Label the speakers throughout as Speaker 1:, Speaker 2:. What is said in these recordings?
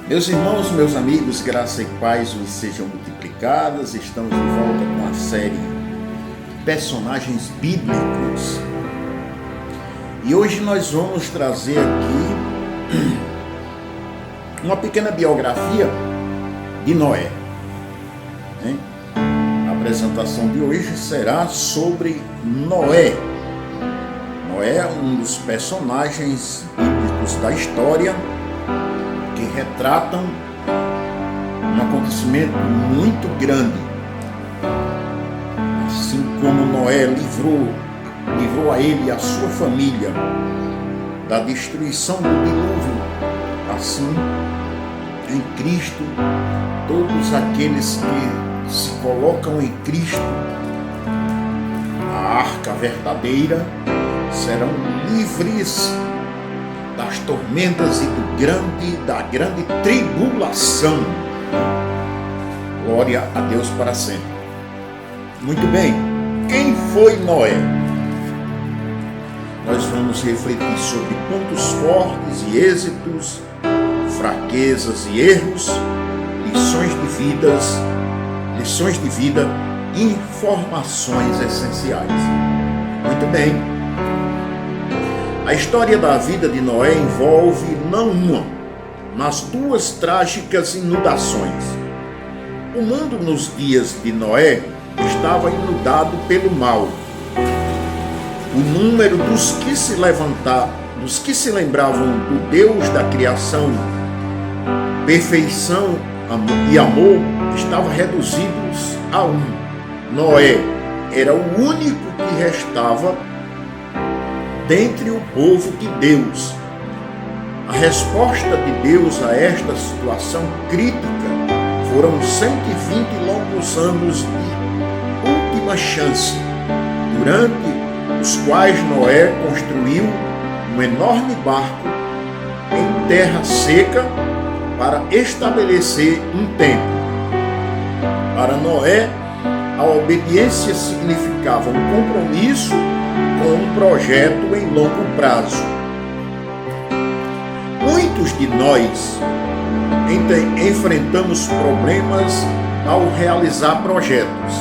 Speaker 1: Meus irmãos, meus amigos, graça e paz vos sejam multiplicadas. Estamos de volta com a série Personagens Bíblicos. E hoje nós vamos trazer aqui uma pequena biografia de Noé. A apresentação de hoje será sobre Noé. Noé é um dos personagens bíblicos da história que retratam um acontecimento muito grande. Assim como Noé livrou a ele e a sua família da destruição do dilúvio, assim em Cristo, todos aqueles que se colocam em Cristo, a arca verdadeira, serão livres das tormentas e da grande tribulação. Glória a Deus para sempre. Muito bem, quem foi Noé? Nós vamos refletir sobre pontos fortes e êxitos, fraquezas e erros, lições de vida, informações essenciais. Muito bem. A história da vida de Noé envolve não uma, mas duas trágicas inundações. O mundo nos dias de Noé estava inundado pelo mal. O número dos que se lembravam do Deus da criação, perfeição e amor, estava reduzidos a um. Noé era o único que restava dentre o povo de Deus. A resposta de Deus a esta situação crítica foram 120 longos anos de última chance, durante os quais Noé construiu um enorme barco em terra seca para estabelecer um templo. Para Noé, a obediência significava um compromisso com um projeto em longo prazo. Muitos de nós enfrentamos problemas ao realizar projetos.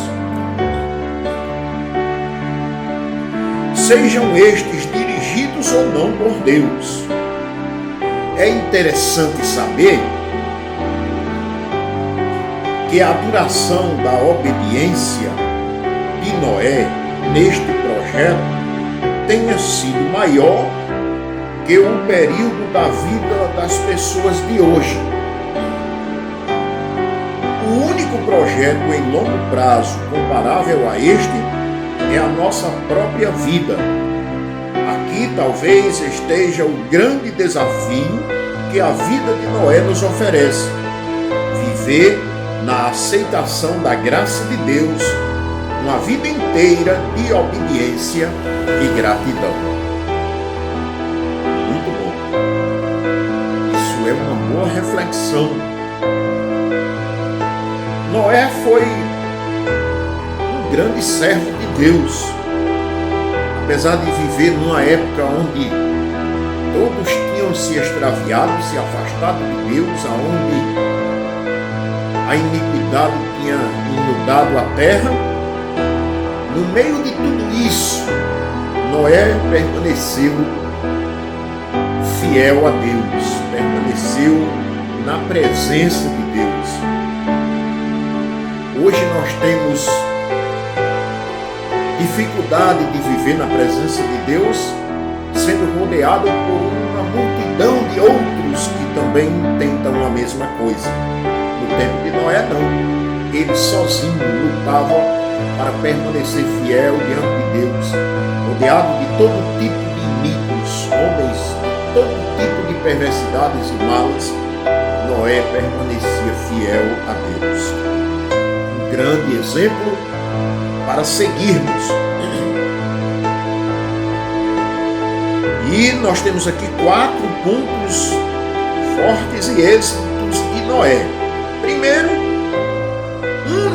Speaker 1: Sejam estes dirigidos ou não por Deus. É interessante saber que a duração da obediência de Noé neste projeto tenha sido maior que o período da vida das pessoas de hoje. O único projeto em longo prazo comparável a este é a nossa própria vida. Aqui talvez esteja o grande desafio que a vida de Noé nos oferece: viver na aceitação da graça de Deus, uma vida inteira de obediência e gratidão. Muito bom. Isso é uma boa reflexão. Noé foi um grande servo de Deus. Apesar de viver numa época onde todos tinham se extraviado, se afastado de Deus, aonde a iniquidade tinha inundado a terra, no meio de tudo isso, Noé permaneceu fiel a Deus, permaneceu na presença de Deus. Hoje nós temos dificuldade de viver na presença de Deus, sendo rodeado por uma multidão de outros que também tentam a mesma coisa. No tempo de Noé, não. Ele sozinho lutava para permanecer fiel diante de Deus, rodeado de todo tipo de inimigos, homens, todo tipo de perversidades e malas. Noé permanecia fiel a Deus. Um grande exemplo para seguirmos. E nós temos aqui 4 pontos fortes e êxitos de Noé. Primeiro,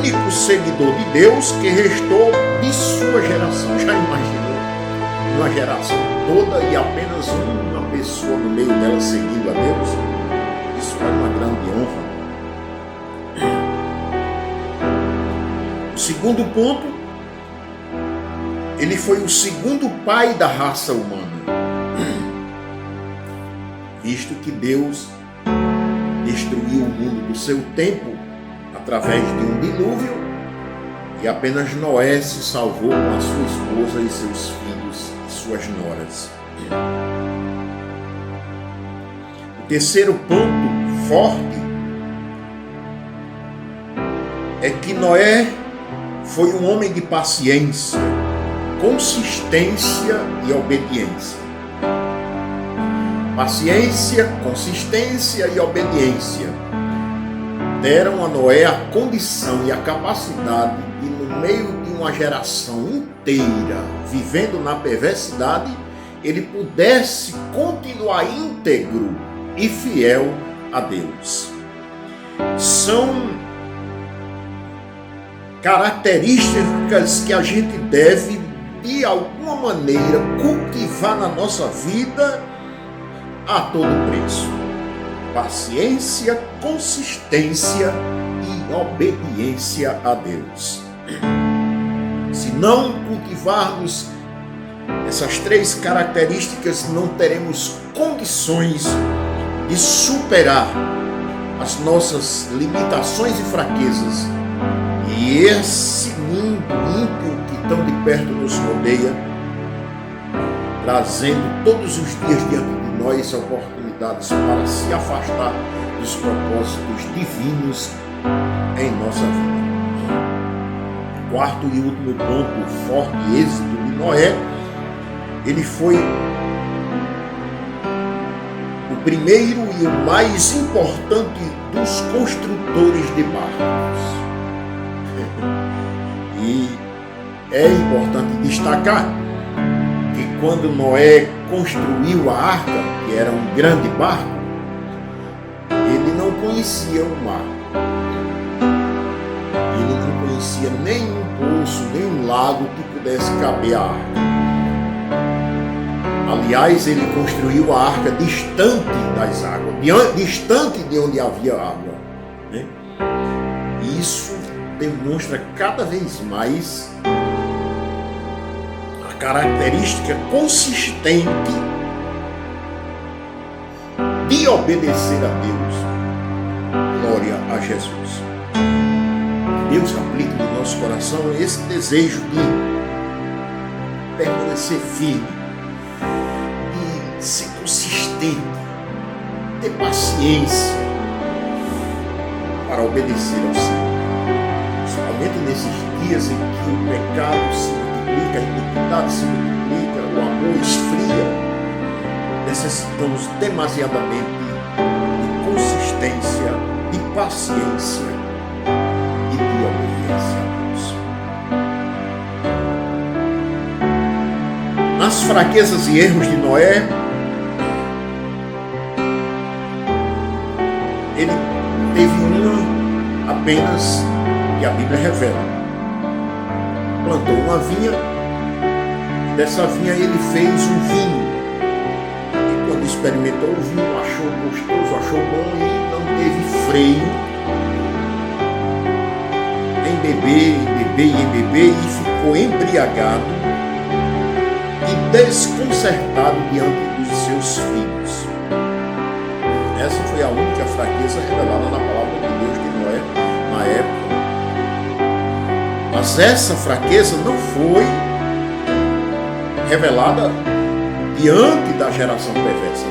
Speaker 1: único seguidor de Deus que restou de sua geração. Já imaginou? Uma geração toda e apenas uma pessoa no meio dela seguindo a Deus? Isso é uma grande segundo ponto, ele foi o segundo pai da raça humana, visto que Deus destruiu o mundo do seu tempo através de um dilúvio e apenas Noé se salvou com a sua esposa e seus filhos e suas noras. O terceiro ponto forte é que Noé foi um homem de paciência, consistência e obediência. Paciência, consistência e obediência deram a Noé a condição e a capacidade de, no meio de uma geração inteira vivendo na perversidade, ele pudesse continuar íntegro e fiel a Deus. São características que a gente deve, de alguma maneira, cultivar na nossa vida a todo preço. Paciência, consistência e obediência a Deus. Se não cultivarmos essas três características, não teremos condições de superar as nossas limitações e fraquezas. E esse mundo ímpio que tão de perto nos rodeia, trazendo todos os dias diante de nós oportunidades para se afastar dos propósitos divinos em nossa vida. Quarto e último ponto forte e êxito de Noé, ele foi o primeiro e o mais importante dos construtores de barcos. E é importante destacar que quando Noé construiu a arca, que era um grande barco, ele não conhecia o mar. Ele não conhecia nem um poço, nem um lago que pudesse caber a arca. Aliás, ele construiu a arca distante das águas, distante de onde havia água, né? E isso demonstra cada vez mais a característica consistente de obedecer a Deus. Glória a Jesus. Deus aplique no nosso coração esse desejo de permanecer firme, de ser consistente, ter paciência para obedecer ao Senhor. Principalmente nesses dias em que o pecado se multiplica, a iniquidade se multiplica, o amor esfria, necessitamos demasiadamente de consistência, de paciência e de obediência a Deus. Nas fraquezas e erros de Noé, ele teve uma apenas que a Bíblia revela. Plantou uma vinha, e dessa vinha ele fez um vinho. E quando experimentou o vinho, achou gostoso, achou bom e não teve freio em beber, e ficou embriagado e desconcertado diante dos seus filhos. Essa foi a única fraqueza revelada na palavra de Deus de Noé na época. Mas essa fraqueza não foi revelada diante da geração perversa.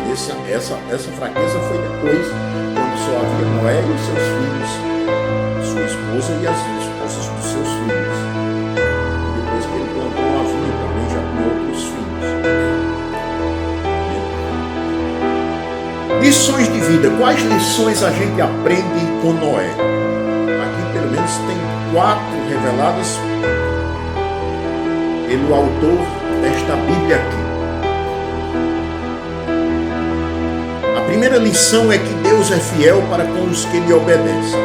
Speaker 1: Essa fraqueza foi depois, quando só havia Noé e os seus filhos, sua esposa e as esposas dos seus filhos. E depois que ele plantou uma vinha também, já com outros filhos. Lições de vida. Quais lições a gente aprende com Noé? Aqui pelo menos tem 4 reveladas pelo autor desta Bíblia aqui. A primeira lição é que Deus é fiel para com os que lhe obedecem.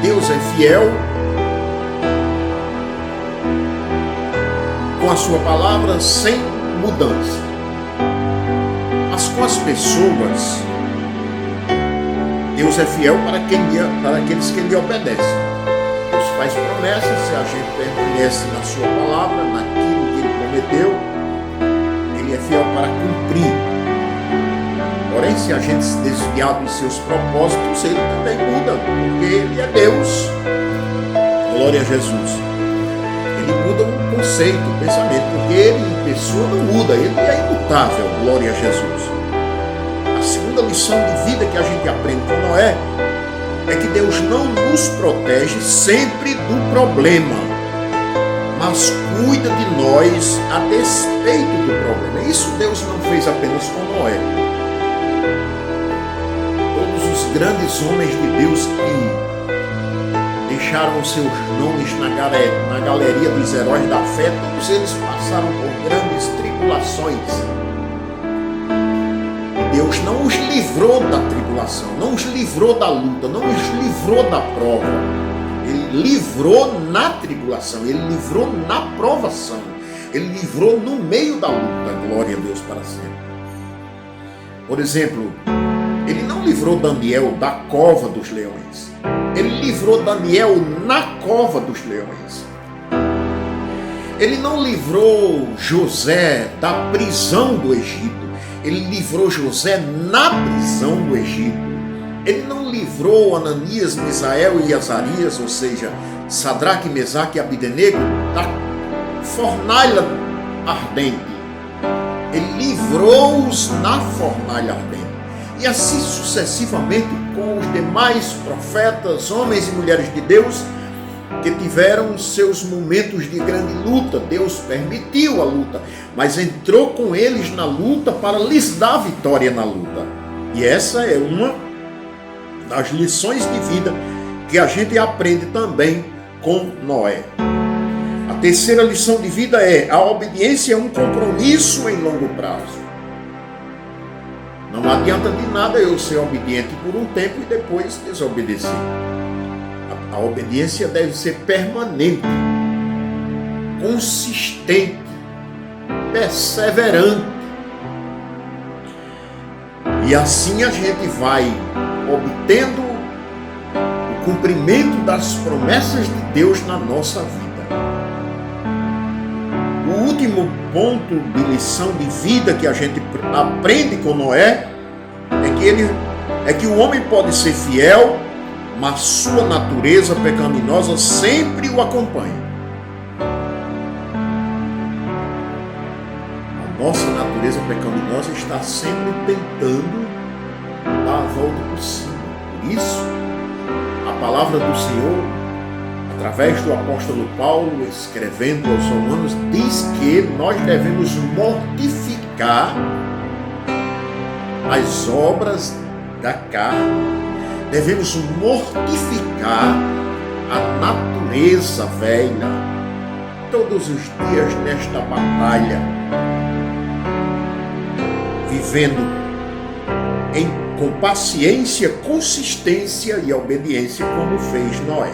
Speaker 1: Deus é fiel com a sua palavra sem mudança. Mas com as pessoas, Deus é fiel para aqueles que lhe obedecem. faz promessas, se a gente permanece na sua palavra, naquilo que ele prometeu, ele é fiel para cumprir. Porém, se a gente se desviar dos seus propósitos, ele também muda, porque ele é Deus. Glória a Jesus. Ele muda o conceito, o pensamento, porque ele em pessoa não muda, ele é imutável. Glória a Jesus. A segunda lição de vida que a gente aprende com Noé é que Deus não nos protege sempre do problema, mas cuida de nós a despeito do problema. Isso Deus não fez apenas com Noé. Todos os grandes homens de Deus que deixaram seus nomes na galeria dos heróis da fé, todos eles passaram por grandes tribulações. Deus não os livrou da tribulação, não os livrou da luta, não os livrou da prova. Ele livrou na tribulação, ele livrou na provação, ele livrou no meio da luta. Glória a Deus para sempre. Por exemplo, ele não livrou Daniel da cova dos leões, ele livrou Daniel na cova dos leões. Ele não livrou José da prisão do Egito, ele livrou José na prisão do Egito. Ele não livrou Ananias, Misael e Azarias, ou seja, Sadraque, Mesaque e Abdenego, da fornalha ardente. Ele livrou-os na fornalha ardente. E assim sucessivamente com os demais profetas, homens e mulheres de Deus, que tiveram seus momentos de grande luta. Deus permitiu a luta, mas entrou com eles na luta para lhes dar vitória na luta. E essa é uma das lições de vida que a gente aprende também com Noé. A terceira lição de vida é: a obediência é um compromisso em longo prazo. Não adianta de nada eu ser obediente por um tempo e depois desobedecer. A obediência deve ser permanente, consistente, perseverante. E assim a gente vai obtendo o cumprimento das promessas de Deus na nossa vida. O último ponto de lição de vida que a gente aprende com Noé é que o homem pode ser fiel, mas sua natureza pecaminosa sempre o acompanha. A nossa natureza pecaminosa está sempre tentando dar a volta por cima. Por isso, a palavra do Senhor, através do apóstolo Paulo, escrevendo aos Romanos, diz que nós devemos mortificar as obras da carne. Devemos mortificar a natureza velha todos os dias nesta batalha, vivendo com paciência, consistência e obediência, como fez Noé.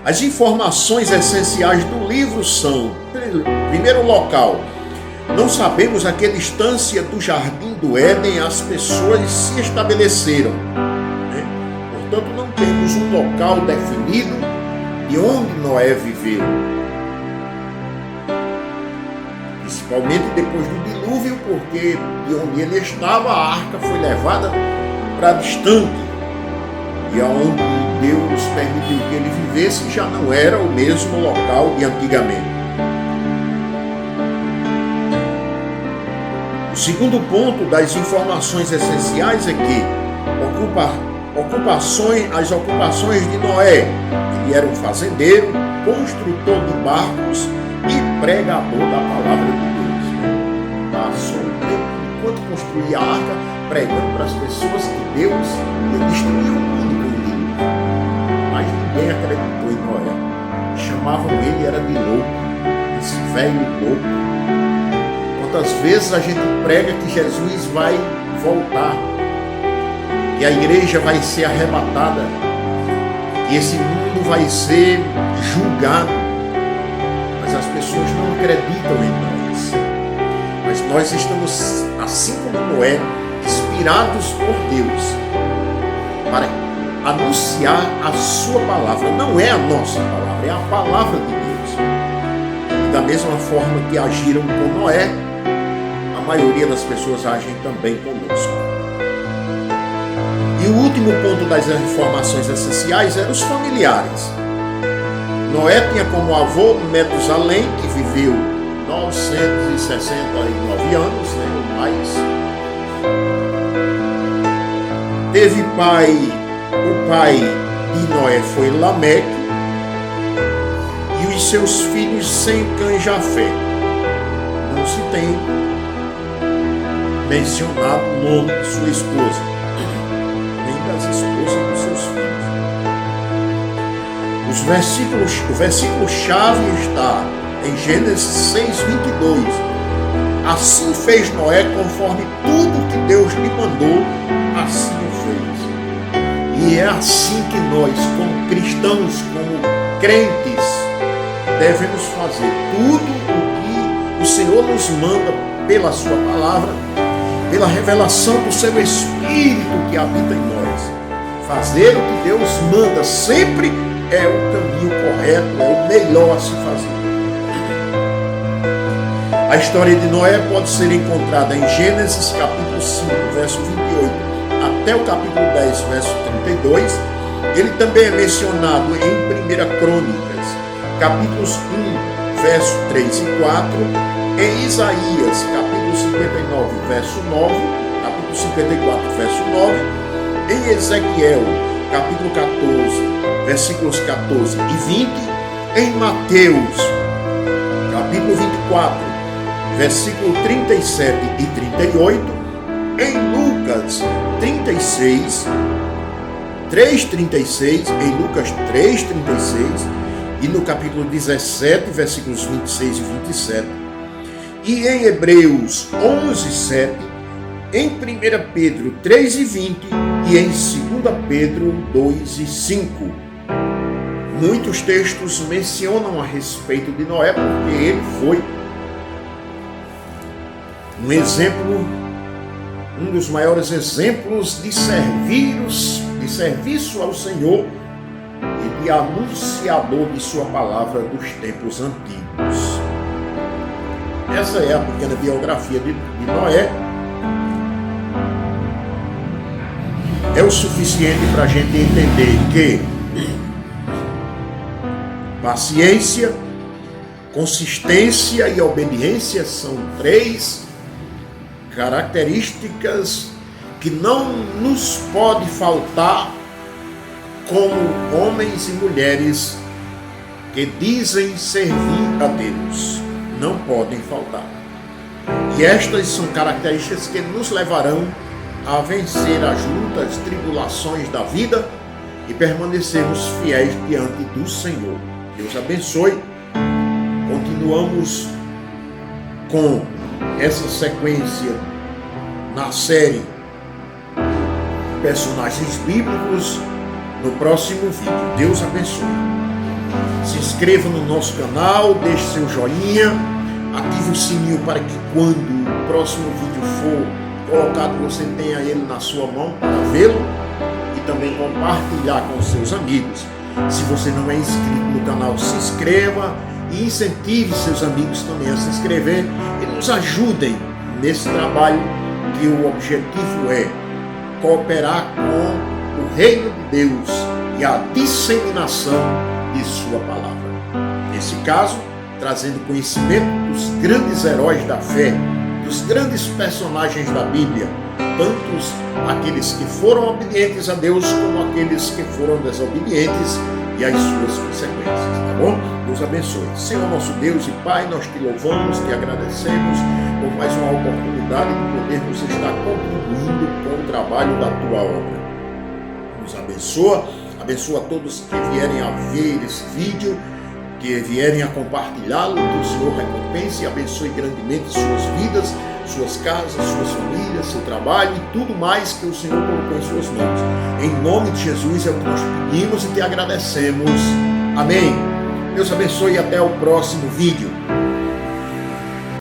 Speaker 1: As informações essenciais do livro são: primeiro local, não sabemos a que distância do jardim do Éden as pessoas se estabeleceram. Portanto, não temos um local definido de onde Noé viveu. Principalmente depois do dilúvio, porque de onde ele estava, a arca foi levada para distante. E aonde Deus permitiu que ele vivesse já não era o mesmo local de antigamente. O segundo ponto das informações essenciais é que as ocupações de Noé, ele era um fazendeiro, construtor de barcos e pregador da palavra de Deus. Passou o tempo, enquanto construía a arca, pregando para as pessoas que Deus ia destruir o mundo com o dilúvio. Mas ninguém acreditou em Noé. Chamavam ele, era de louco, esse velho louco. Quantas vezes a gente prega que Jesus vai voltar, que a igreja vai ser arrebatada, que esse mundo vai ser julgado, mas as pessoas não acreditam em nós. Mas nós estamos, assim como Noé, inspirados por Deus para anunciar a sua palavra. Não é a nossa palavra, é a palavra de Deus. E da mesma forma que agiram com Noé, a maioria das pessoas agem também conosco. E o último ponto das informações essenciais eram os familiares. Noé tinha como avô Metusalém, que viveu 969 anos, ou mais. Teve pai, o pai de Noé foi Lameque, e os seus filhos Sem, Cã e Jafé. Não se tem mencionado o nome de sua esposa, nem das esposas dos seus filhos. O versículo-chave está em Gênesis 6:22. Assim fez Noé conforme tudo que Deus lhe mandou, assim o fez. E é assim que nós, como cristãos, como crentes, devemos fazer tudo o que o Senhor nos manda pela sua palavra, pela revelação do seu Espírito que habita em nós. Fazer o que Deus manda sempre é o caminho correto, é o melhor a se fazer. A história de Noé pode ser encontrada em Gênesis capítulo 5, verso 28, até o capítulo 10, verso 32. Ele também é mencionado em 1 Crônicas, capítulos 1, verso 3 e 4, em Isaías, capítulo 59, verso 9, capítulo 54, verso 9, em Ezequiel, capítulo 14, versículos 14 e 20, em Mateus, capítulo 24, versículo 37 e 38, em Lucas 36, 3:36, em Lucas 3:36, e no capítulo 17, versículos 26 e 27, e em Hebreus 11:7, em 1 Pedro 3:20 e em 2 Pedro 2:5. Muitos textos mencionam a respeito de Noé porque ele foi um exemplo, um dos maiores exemplos de serviço ao Senhor e de anunciador de sua palavra dos tempos antigos. Essa é a pequena biografia de Noé. É o suficiente para a gente entender que paciência, consistência e obediência são três características que não nos pode faltar como homens e mulheres que dizem servir a Deus. Não podem faltar. E estas são características que nos levarão a vencer as lutas, tribulações da vida e permanecermos fiéis diante do Senhor. Deus abençoe. Continuamos com essa sequência na série Personagens Bíblicos no próximo vídeo. Deus abençoe. Se inscreva no nosso canal, deixe seu joinha, ative o sininho para que quando o próximo vídeo for colocado você tenha ele na sua mão para vê-lo e também compartilhar com seus amigos. Se você não é inscrito no canal, se inscreva e incentive seus amigos também a se inscrever e nos ajudem nesse trabalho que o objetivo é cooperar com o reino de Deus e a disseminação de sua palavra. Nesse caso, trazendo conhecimento dos grandes heróis da fé, dos grandes personagens da Bíblia, tantos aqueles que foram obedientes a Deus como aqueles que foram desobedientes e as suas consequências, tá bom? Deus abençoe. Senhor nosso Deus e Pai, nós te louvamos, te agradecemos por mais uma oportunidade de podermos estar contribuindo com o trabalho da tua obra. Nos abençoa, abençoa todos que vierem a ver esse vídeo, que vierem a compartilhá-lo, que o Senhor recompense e abençoe grandemente suas vidas, suas casas, suas famílias, seu trabalho e tudo mais que o Senhor colocou em suas mãos. Em nome de Jesus é o que nós pedimos e te agradecemos. Amém. Deus abençoe e até o próximo vídeo.